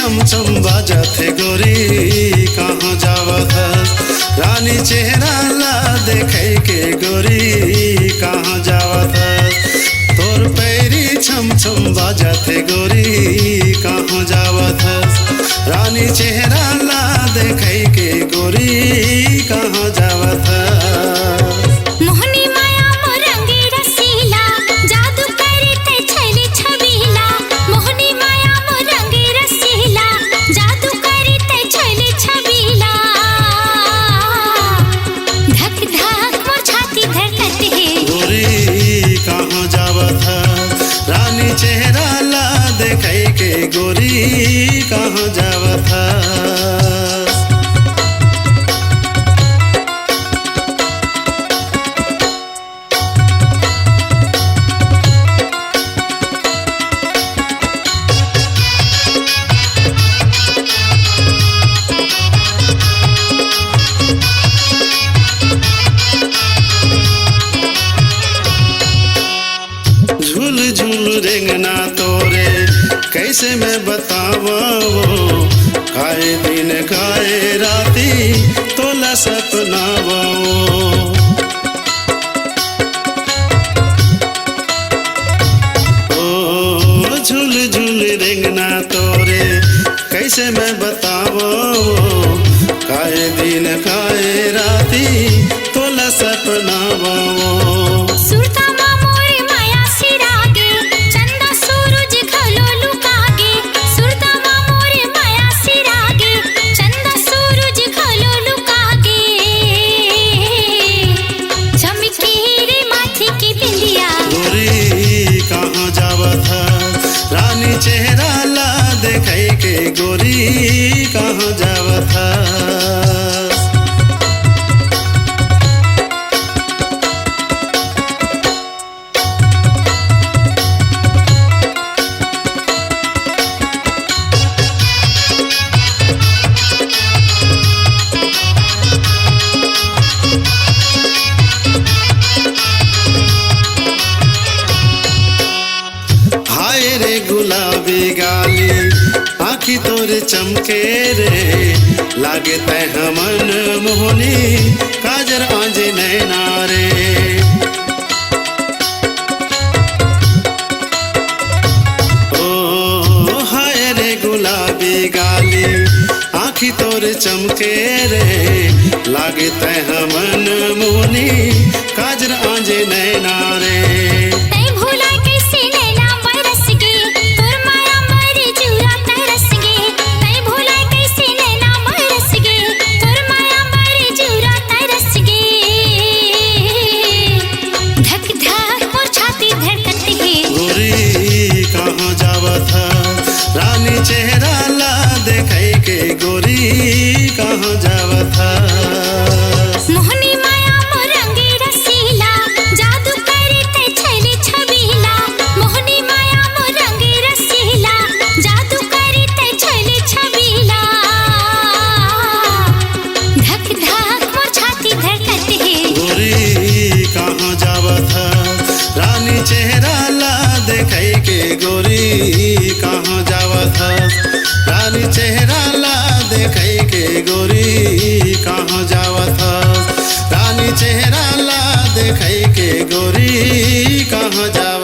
छम छम बाजत है गोरी कहाँ जावत है। रानी चेहरा ला देखे के गोरी कहाँ जावत है। तोर पैरी छम छम बाजत है गोरी कहाँ जावत है। रानी चेहरा ला देखे के गोरी कहाँ जावत है। चेहरा ला देखे के गोरी कहाँ जावत है। झूल झूल रेंगना तोरे कैसे मैं बतावा वो। खाए दिन खाए राती तोला सपनावा वो। झूल झूल रेंगना तोरे कैसे मैं बतावा वो। खाए दिन खाए राती तोला सपनावा वो। रानी चेहरा ला देखे के गोरी कहाँ जावत है। रे गुलाबी गाली आँखी तोरे चमके रे। लागे तै हमन मोहनी काजर आंजे नैना रे। ओ हाय रे गुलाबी गाली आँखी तोरे चमके रे। लागे तै हमन मोहनी काजर आंजे नैना रे। रानी चेहरा ला देखे के गोरी कहाँ जावत है। मोहनी माया मोरंगी रसीला जादू करते छले छबीला। मोहनी माया मोरंगी रसीला जादू करते छले छबीला। धक धक मोर छाती धड़कत है गोरी कहाँ जावत है। रानी चेहरा ला देखे के गोरी कहाँ जावत है। रानी चेहरा ला देखे के गोरी कहाँ जावत है। रानी चेहरा ला देखे के गोरी कहाँ जावत है।